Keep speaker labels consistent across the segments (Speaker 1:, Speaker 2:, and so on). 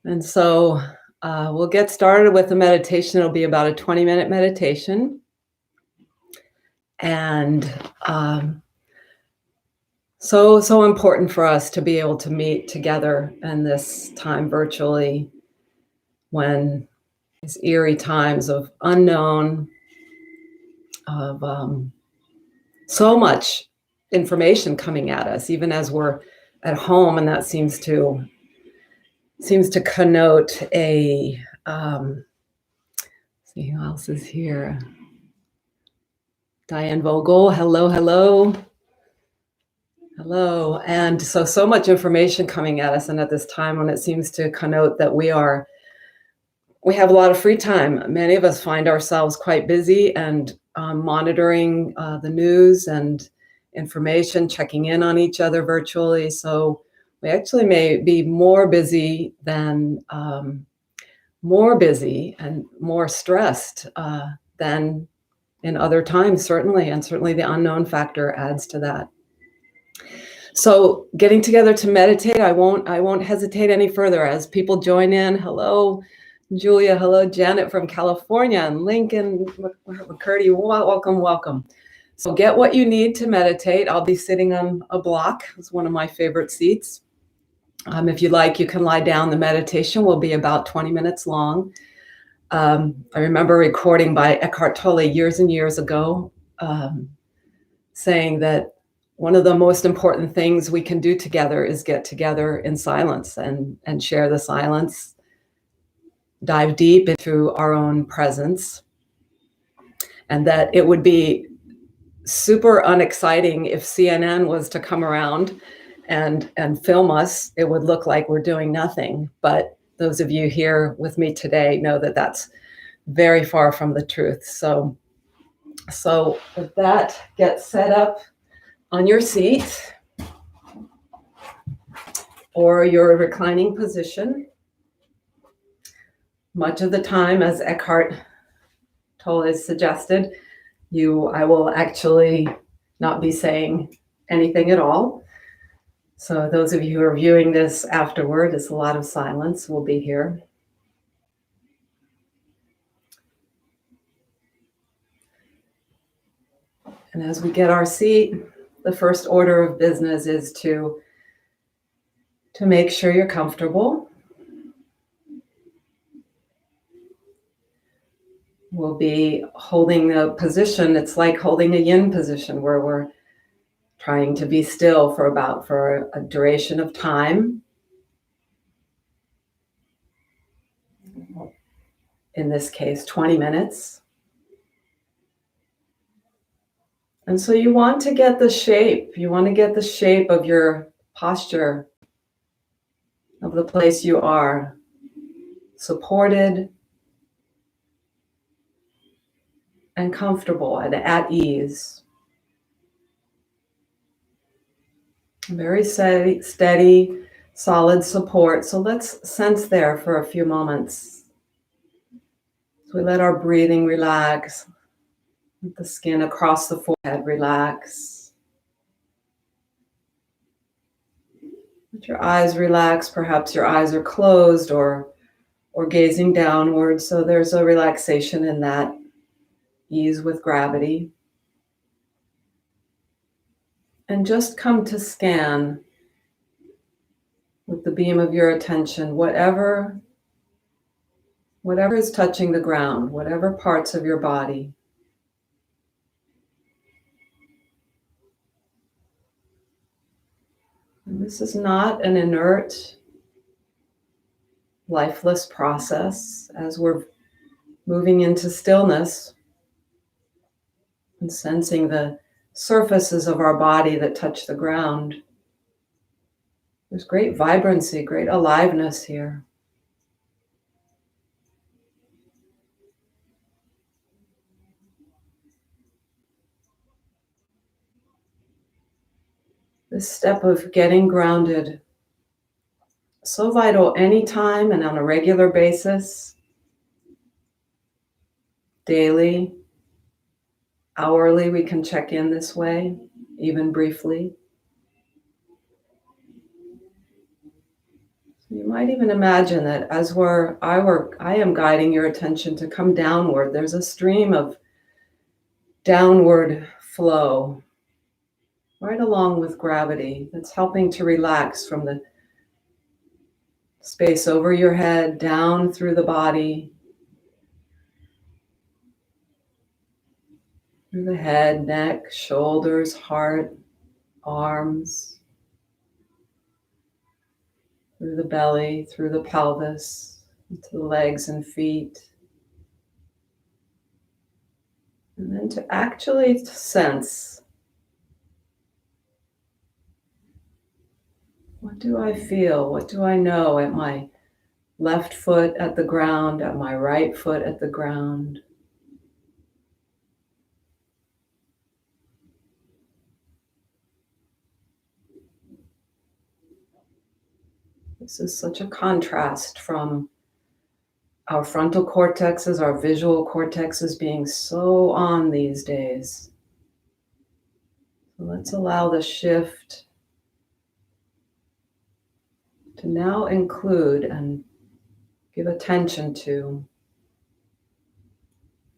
Speaker 1: And so we'll get started with the meditation. It'll be about a 20-minute meditation. And so important for us to be able to meet together in this time virtually when these eerie times of unknown, of so much information coming at us, even as we're at home, and that seems to connote a see who else is here. Diane Vogel, hello. And so much information coming at us, and at this time when it seems to connote that we have a lot of free time. Many of us find ourselves quite busy and monitoring the news and information, checking in on each other virtually. So we actually may be more busy and more stressed than in other times, certainly. And certainly the unknown factor adds to that. So getting together to meditate, I won't hesitate any further as people join in. Hello, Julia. Hello, Janet from California, and Lincoln, McCurdy. Welcome. So get what you need to meditate. I'll be sitting on a block. It's one of my favorite seats. If you like, you can lie down. The meditation will be about 20 minutes long. I remember recording by Eckhart Tolle years and years ago, saying that one of the most important things we can do together is get together in silence and share the silence, dive deep into our own presence, and that it would be super unexciting if CNN was to come around and film us. It would look like we're doing nothing. But those of you here with me today know that that's very far from the truth. So with that, get set up on your seat or your reclining position. Much of the time, as Eckhart Tolle suggested, I will actually not be saying anything at all. So those of you who are viewing this afterward, it's a lot of silence will be here. And as we get our seat, the first order of business is to make sure you're comfortable. We'll be holding a position. It's like holding a yin position where we're trying to be still for a duration of time. In this case, 20 minutes. And so you want to get the shape. You want to get the shape of your posture, of the place you are, supported and comfortable and at ease. Very steady, solid support. So let's sense there for a few moments. So we let our breathing relax. Let the skin across the forehead relax. Let your eyes relax. Perhaps your eyes are closed or gazing downward. So there's a relaxation in that. Ease with gravity. And just come to scan with the beam of your attention, whatever is touching the ground, whatever parts of your body. And this is not an inert, lifeless process. As we're moving into stillness and sensing the surfaces of our body that touch the ground, there's great vibrancy, great aliveness here. This step of getting grounded, so vital anytime and on a regular basis, daily, hourly, we can check in this way, even briefly. You might even imagine that as I am guiding your attention to come downward. There's a stream of downward flow right along with gravity that's helping to relax from the space over your head, down through the body, through the head, neck, shoulders, heart, arms, through the belly, through the pelvis, into the legs and feet. And then to actually sense, what do I feel? What do I know at my left foot at the ground, at my right foot at the ground? This is such a contrast from our frontal cortexes, our visual cortexes being so on these days. So let's allow the shift to now include and give attention to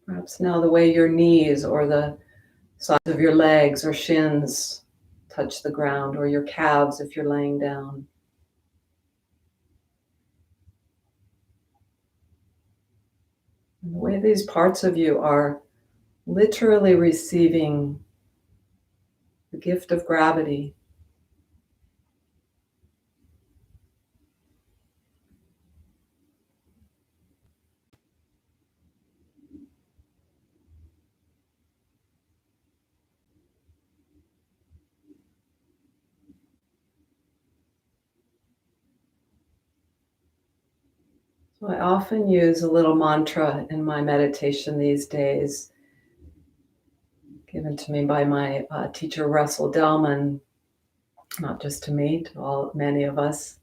Speaker 1: perhaps now the way your knees or the sides of your legs or shins touch the ground, or your calves if you're laying down. And the way these parts of you are literally receiving the gift of gravity. So I often use a little mantra in my meditation these days, given to me by my teacher Russell Delman, not just to me, to many of us.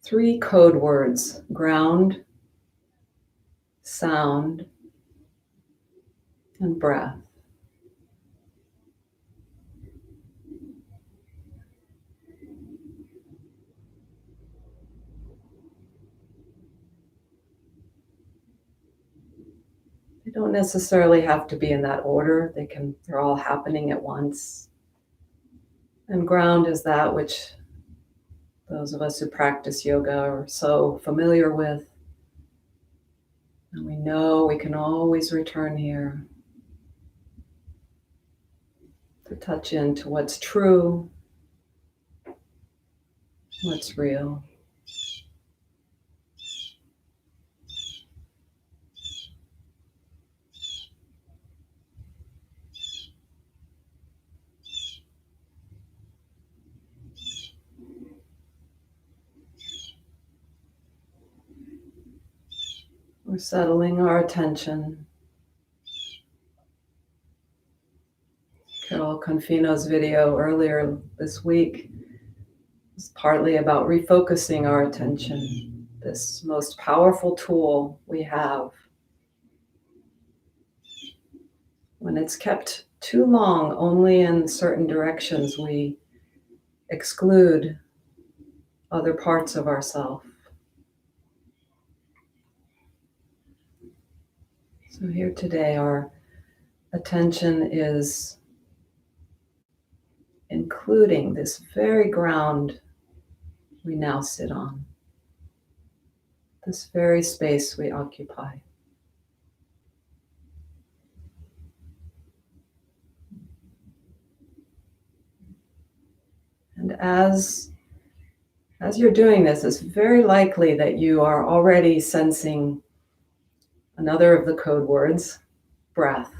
Speaker 1: 3 code words: ground, sound, and breath. They don't necessarily have to be in that order. They're all happening at once. And ground is that which those of us who practice yoga are so familiar with. And we know we can always return here to touch into what's true, what's real. We're settling our attention. Carol Confino's video earlier this week was partly about refocusing our attention, this most powerful tool we have. When it's kept too long only in certain directions, we exclude other parts of ourselves. So here today, our attention is including this very ground we now sit on, this very space we occupy. And as you're doing this, it's very likely that you are already sensing another of the code words, breath.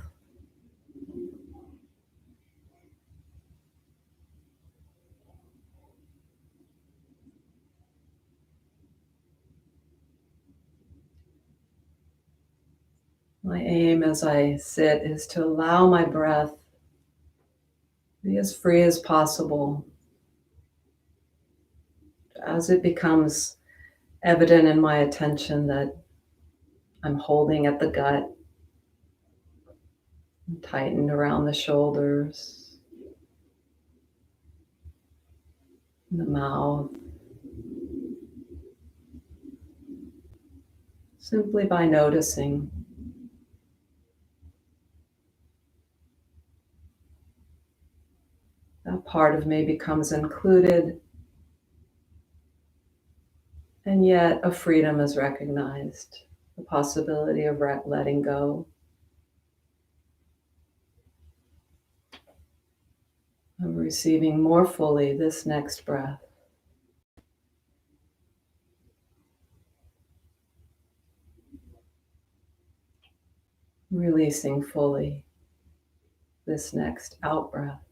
Speaker 1: My aim as I sit is to allow my breath to be as free as possible. As it becomes evident in my attention that I'm holding at the gut, tightened around the shoulders, the mouth, simply by noticing. That part of me becomes included, and yet a freedom is recognized, the possibility of letting go. Of receiving more fully this next breath. Releasing fully this next out breath.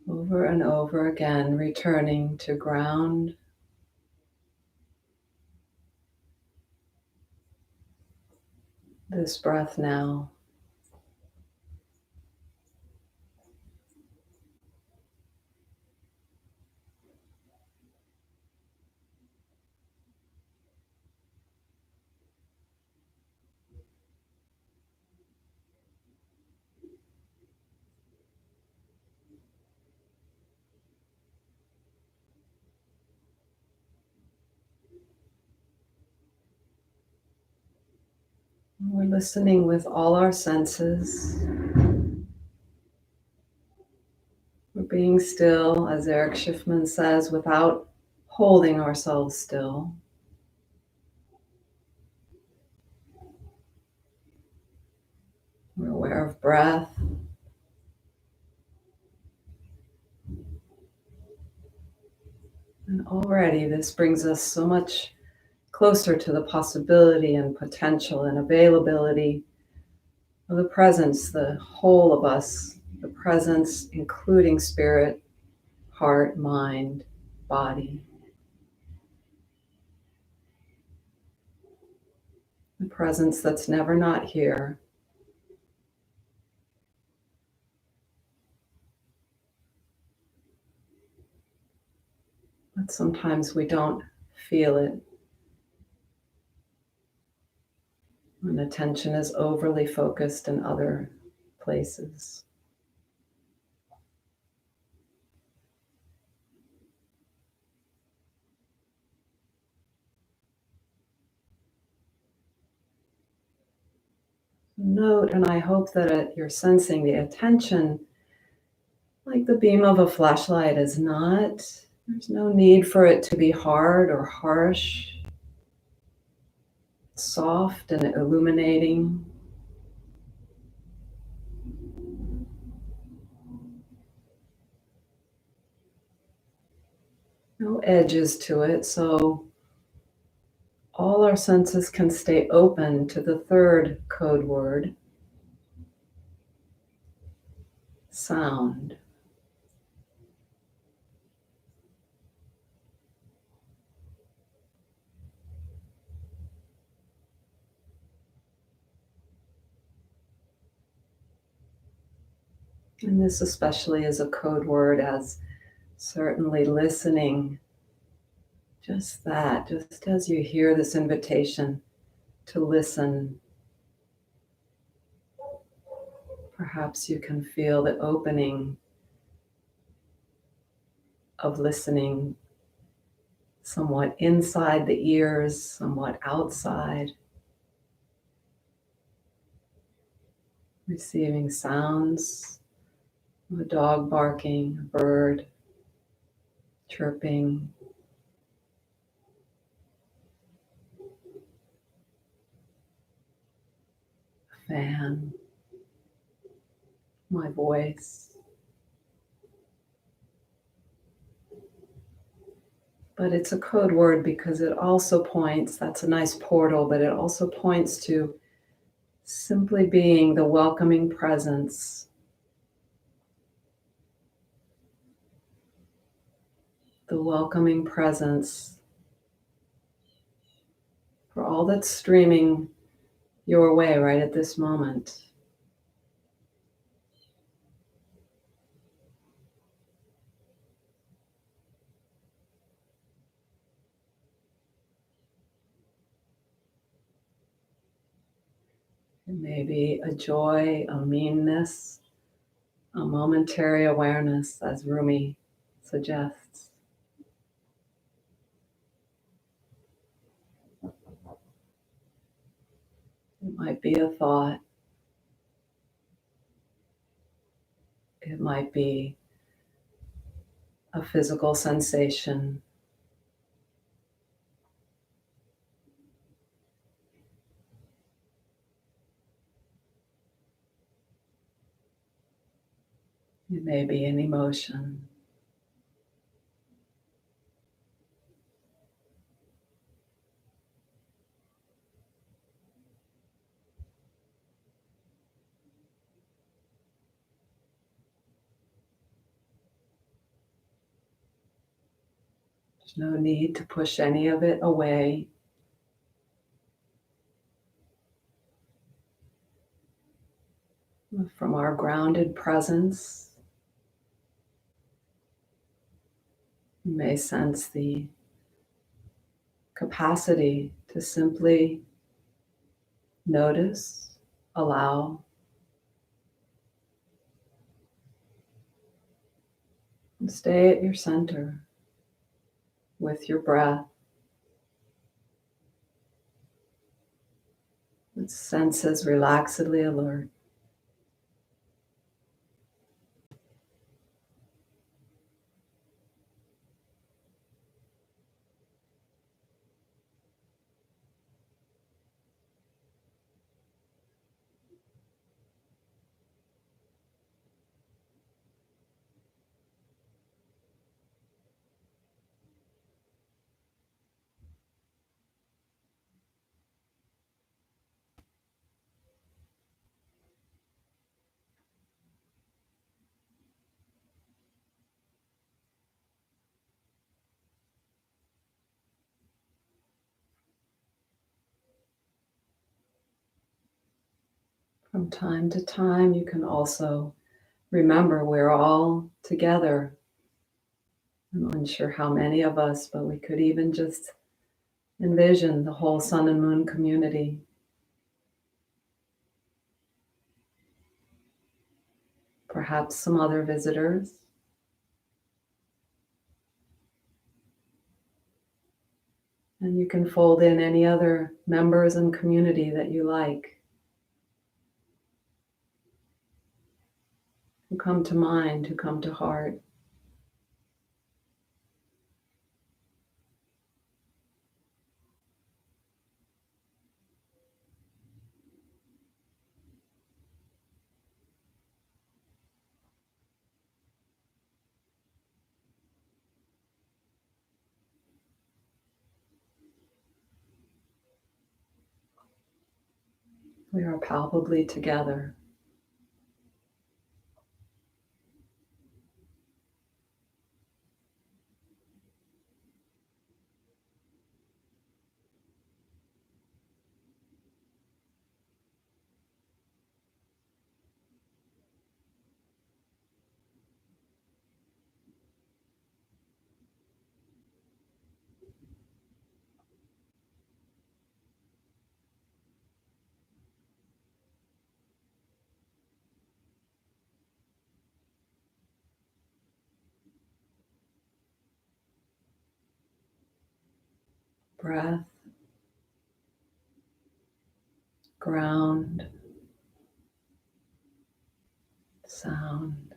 Speaker 1: Over and over again, returning to ground. This breath now. We're listening with all our senses. We're being still, as Eric Schiffman says, without holding ourselves still. We're aware of breath. And already this brings us so much closer to the possibility and potential and availability of the presence, the whole of us, the presence including spirit, heart, mind, body. The presence that's never not here. But sometimes we don't feel it when attention is overly focused in other places. Note, and I hope that you're sensing the attention, like the beam of a flashlight, is not, there's no need for it to be hard or harsh. Soft and illuminating. No edges to it, so all our senses can stay open to the third code word, sound. And this especially is a code word, as certainly listening, just that, just as you hear this invitation to listen, perhaps you can feel the opening of listening, somewhat inside the ears, somewhat outside. Receiving sounds of a dog barking, a bird chirping, a fan, my voice. But it's a code word because it also points, that's a nice portal, but it also points to simply being the welcoming presence. The welcoming presence for all that's streaming your way right at this moment. It may be a joy, a meanness, a momentary awareness, as Rumi suggests. It might be a thought. It might be a physical sensation. It may be an emotion. There's no need to push any of it away. From our grounded presence, you may sense the capacity to simply notice, allow, and stay at your center with your breath, with senses relaxedly alert. From time to time, you can also remember we're all together. I'm unsure how many of us, but we could even just envision the whole sun and moon community. Perhaps some other visitors. And you can fold in any other members and community that you like, who come to mind, who come to heart. We are palpably together. Breath, ground, sound.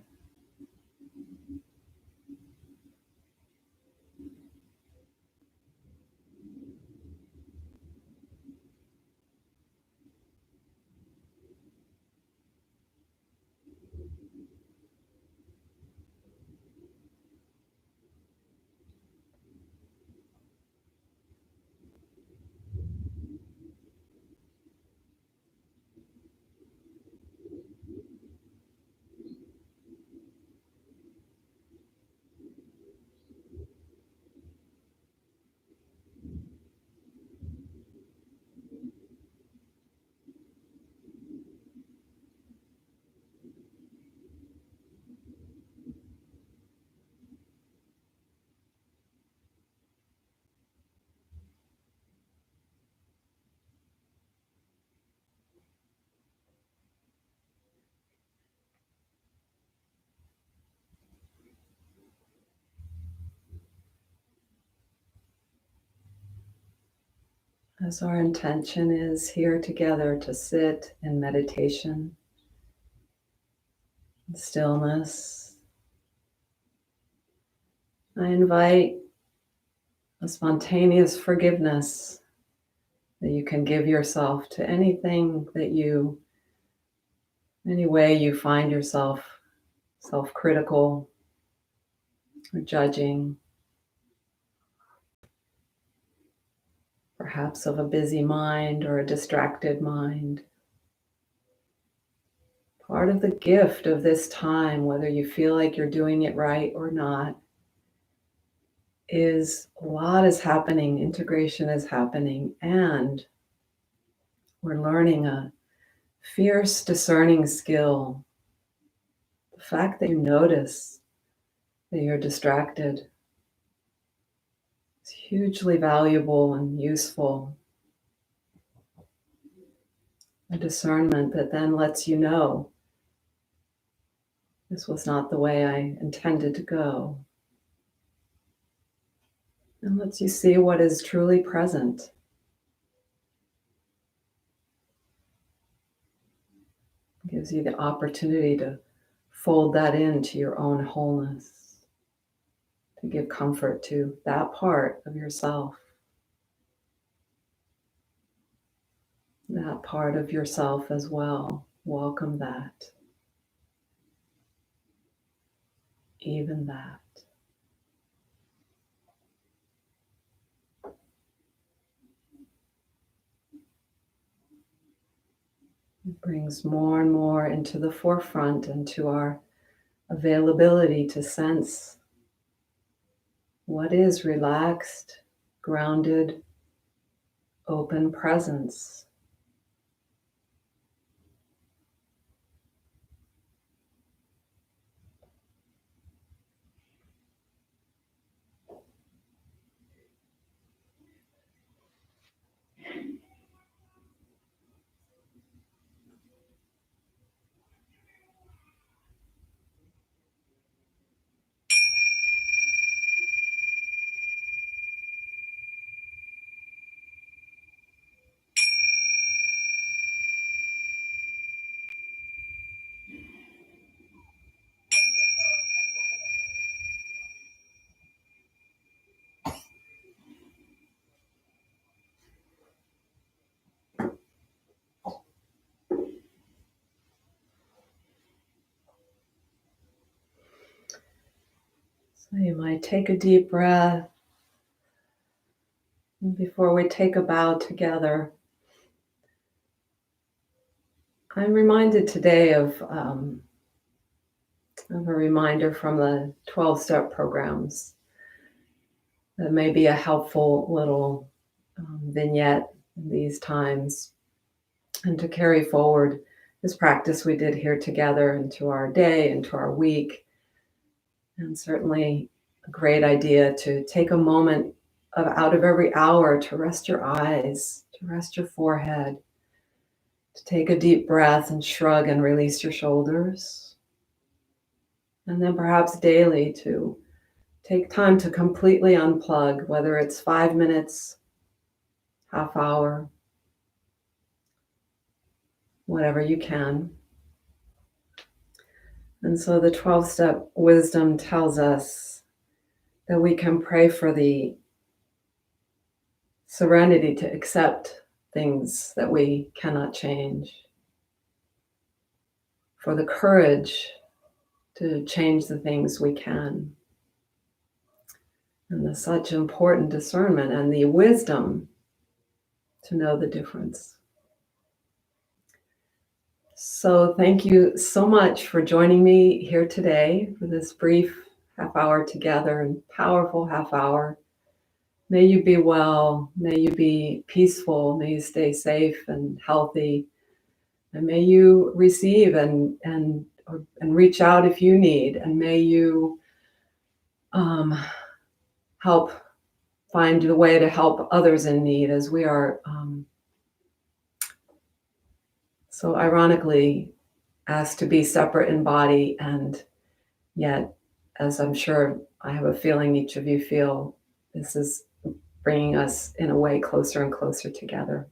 Speaker 1: As our intention is here together to sit in meditation, in stillness, I invite a spontaneous forgiveness that you can give yourself to anything that any way you find yourself self-critical or judging, perhaps of a busy mind or a distracted mind. Part of the gift of this time, whether you feel like you're doing it right or not, is a lot is happening, integration is happening, and we're learning a fierce discerning skill. The fact that you notice that you're distracted is hugely valuable and useful. A discernment that then lets you know this was not the way I intended to go. And lets you see what is truly present. Gives you the opportunity to fold that into your own wholeness, to give comfort to that part of yourself. That part of yourself as well. Welcome that. Even that. It brings more and more into the forefront, into our availability to sense what is relaxed, grounded, open presence. So you might take a deep breath. And before we take a bow together, I'm reminded today of a reminder from the 12-step programs that may be a helpful little vignette in these times, and to carry forward this practice we did here together into our day, into our week. And certainly a great idea to take a moment out of every hour to rest your eyes, to rest your forehead, to take a deep breath and shrug and release your shoulders. And then perhaps daily to take time to completely unplug, whether it's 5 minutes, half hour, whatever you can. And so the 12-step wisdom tells us that we can pray for the serenity to accept things that we cannot change, for the courage to change the things we can, and the such important discernment and the wisdom to know the difference. So thank you so much for joining me here today for this brief half hour together, and powerful half hour. May you be well, may you be peaceful, may you stay safe and healthy, and may you receive and reach out if you need, and may you help find the way to help others in need, as we are so ironically asked to be separate in body, and yet, as I'm sure I have a feeling each of you feel, this is bringing us in a way closer and closer together.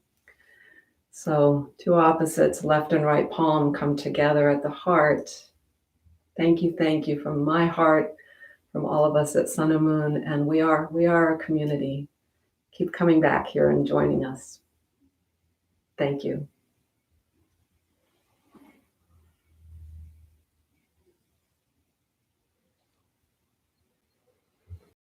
Speaker 1: So two opposites, left and right palm, come together at the heart. Thank you from my heart, from all of us at Sun and Moon, and we are a community. Keep coming back here and joining us. Thank you.